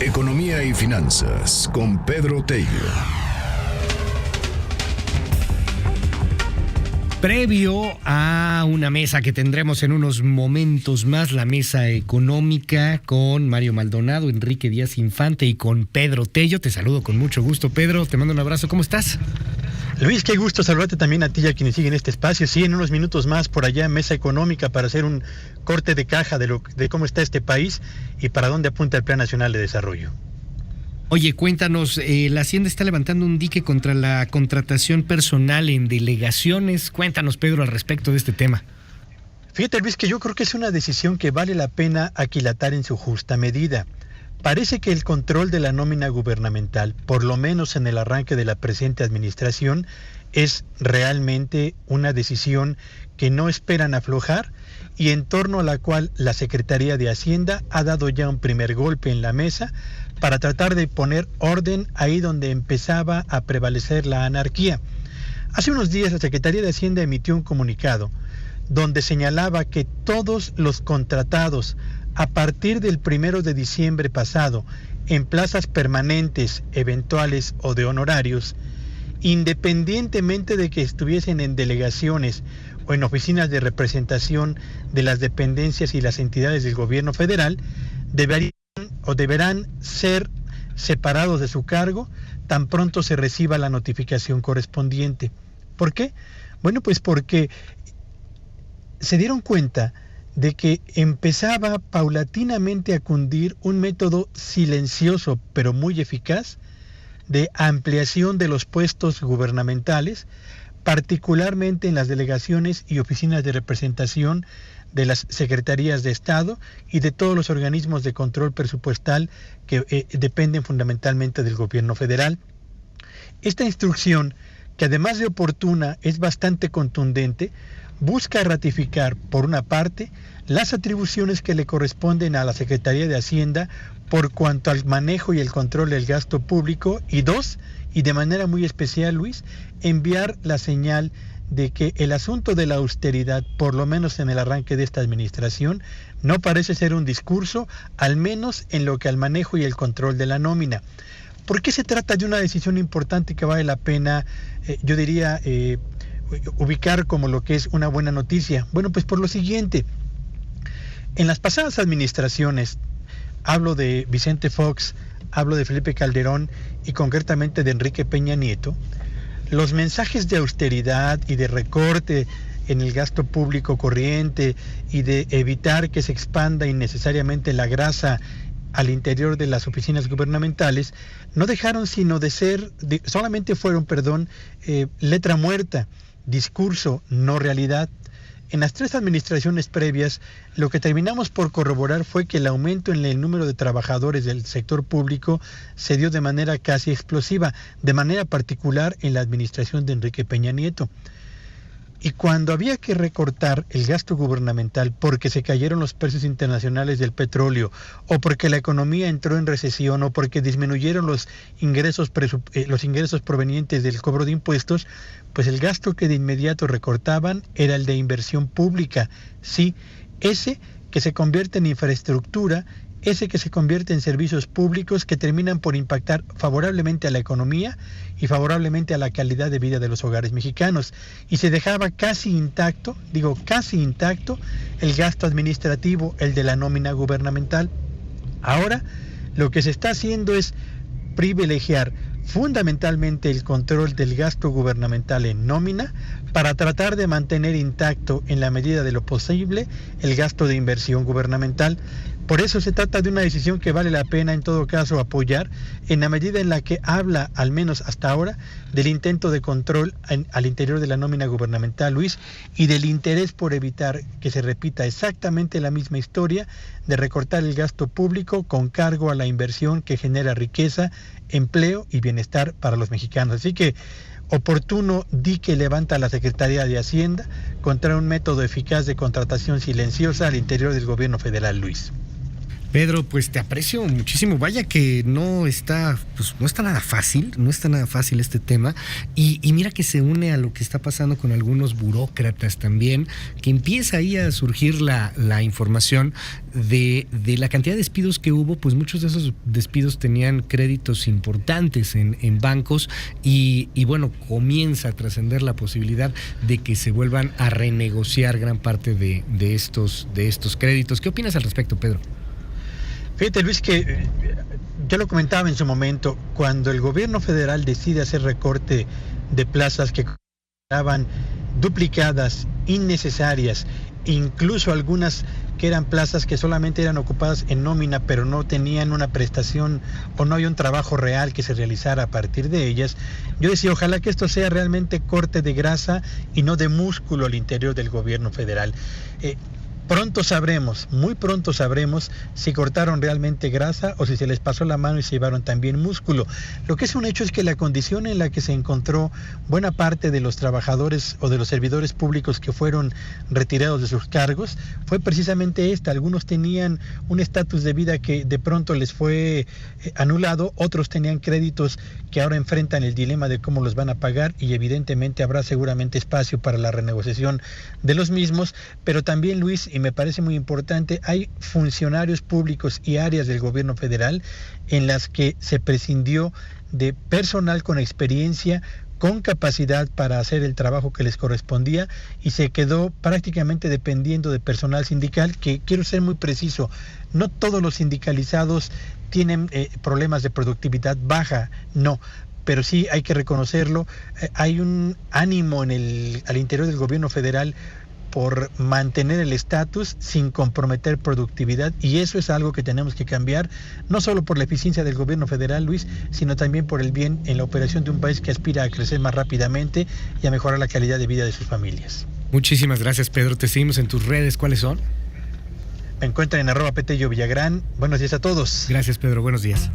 Economía y finanzas con Pedro Tello. Previo a una mesa que tendremos en unos momentos más, la mesa económica con Mario Maldonado, Enrique Díaz Infante y con Pedro Tello. Te saludo con mucho gusto, Pedro. Te mando un abrazo. ¿Cómo estás? Luis, qué gusto saludarte también a ti y a quienes siguen este espacio. Sí, en unos minutos más por allá en mesa económica para hacer un corte de caja de cómo está este país y para dónde apunta el Plan Nacional de Desarrollo. Oye, cuéntanos, la Hacienda está levantando un dique contra la contratación personal en delegaciones. Cuéntanos, Pedro, al respecto de este tema. Fíjate, Luis, que yo creo que es una decisión que vale la pena aquilatar en su justa medida. Parece que el control de la nómina gubernamental, por lo menos en el arranque de la presente administración, es realmente una decisión que no esperan aflojar y en torno a la cual la Secretaría de Hacienda ha dado ya un primer golpe en la mesa para tratar de poner orden ahí donde empezaba a prevalecer la anarquía. Hace unos días la Secretaría de Hacienda emitió un comunicado donde señalaba que todos los contratados a partir del 1 de diciembre pasado en plazas permanentes, eventuales o de honorarios, independientemente de que estuviesen en delegaciones o en oficinas de representación de las dependencias y las entidades del gobierno federal, deberán ser separados de su cargo tan pronto se reciba la notificación correspondiente. ¿Por qué? Bueno, pues porque se dieron cuenta de que empezaba paulatinamente a cundir un método silencioso pero muy eficaz de ampliación de los puestos gubernamentales, particularmente en las delegaciones y oficinas de representación de las secretarías de Estado y de todos los organismos de control presupuestal que dependen fundamentalmente del gobierno federal. Esta instrucción, que además de oportuna, es bastante contundente, busca ratificar, por una parte, las atribuciones que le corresponden a la Secretaría de Hacienda por cuanto al manejo y el control del gasto público, y dos, y de manera muy especial, Luis, enviar la señal de que el asunto de la austeridad, por lo menos en el arranque de esta administración, no parece ser un discurso, al menos en lo que al manejo y el control de la nómina. ¿Por qué se trata de una decisión importante que vale la pena, yo diría, ubicar como lo que es una buena noticia? Bueno, pues por lo siguiente. En las pasadas administraciones, hablo de Vicente Fox, hablo de Felipe Calderón y concretamente de Enrique Peña Nieto, los mensajes de austeridad y de recorte en el gasto público corriente y de evitar que se expanda innecesariamente la grasa al interior de las oficinas gubernamentales, no dejaron sino de ser, solamente fueron, letra muerta, discurso, no realidad. En las tres administraciones previas, lo que terminamos por corroborar fue que el aumento en el número de trabajadores del sector público se dio de manera casi explosiva, de manera particular en la administración de Enrique Peña Nieto. Y cuando había que recortar el gasto gubernamental porque se cayeron los precios internacionales del petróleo, o porque la economía entró en recesión, o porque disminuyeron los ingresos provenientes del cobro de impuestos, pues el gasto que de inmediato recortaban era el de inversión pública. Sí, ese que se convierte en infraestructura, ese que se convierte en servicios públicos que terminan por impactar favorablemente a la economía y favorablemente a la calidad de vida de los hogares mexicanos. Y se dejaba casi intacto el gasto administrativo, el de la nómina gubernamental. Ahora, lo que se está haciendo es privilegiar fundamentalmente el control del gasto gubernamental en nómina para tratar de mantener intacto en la medida de lo posible el gasto de inversión gubernamental. Por eso se trata de una decisión que vale la pena en todo caso apoyar, en la medida en la que habla, al menos hasta ahora, del intento de control al interior de la nómina gubernamental, Luis, y del interés por evitar que se repita exactamente la misma historia de recortar el gasto público con cargo a la inversión que genera riqueza, empleo y bienestar para los mexicanos. Así que oportuno dique levanta la Secretaría de Hacienda contra un método eficaz de contratación silenciosa al interior del gobierno federal, Luis. Pedro, pues te aprecio muchísimo. Vaya que no está nada fácil, este tema. Y mira que se une a lo que está pasando con algunos burócratas también, que empieza ahí a surgir la información de la cantidad de despidos que hubo. Pues muchos de esos despidos tenían créditos importantes en bancos y bueno, comienza a trascender la posibilidad de que se vuelvan a renegociar gran parte de estos créditos. ¿Qué opinas al respecto, Pedro? Fíjate, Luis, que yo lo comentaba en su momento, cuando el gobierno federal decide hacer recorte de plazas que estaban duplicadas, innecesarias, incluso algunas que eran plazas que solamente eran ocupadas en nómina, pero no tenían una prestación o no había un trabajo real que se realizara a partir de ellas, yo decía, ojalá que esto sea realmente corte de grasa y no de músculo al interior del gobierno federal. Muy pronto sabremos si cortaron realmente grasa o si se les pasó la mano y se llevaron también músculo. Lo que es un hecho es que la condición en la que se encontró buena parte de los trabajadores o de los servidores públicos que fueron retirados de sus cargos fue precisamente esta. Algunos tenían un estatus de vida que de pronto les fue anulado, otros tenían créditos que ahora enfrentan el dilema de cómo los van a pagar y evidentemente habrá seguramente espacio para la renegociación de los mismos, pero también, Luis, y me parece muy importante, hay funcionarios públicos y áreas del gobierno federal en las que se prescindió de personal con experiencia, con capacidad para hacer el trabajo que les correspondía y se quedó prácticamente dependiendo de personal sindical, que quiero ser muy preciso, no todos los sindicalizados tienen problemas de productividad baja, no. Pero sí hay que reconocerlo, hay un ánimo al interior del gobierno federal por mantener el estatus sin comprometer productividad, y eso es algo que tenemos que cambiar, no solo por la eficiencia del gobierno federal, Luis, sino también por el bien en la operación de un país que aspira a crecer más rápidamente y a mejorar la calidad de vida de sus familias. Muchísimas gracias, Pedro. Te seguimos en tus redes. ¿Cuáles son? Me encuentran en @Petello Villagrán. Buenos días a todos. Gracias, Pedro. Buenos días.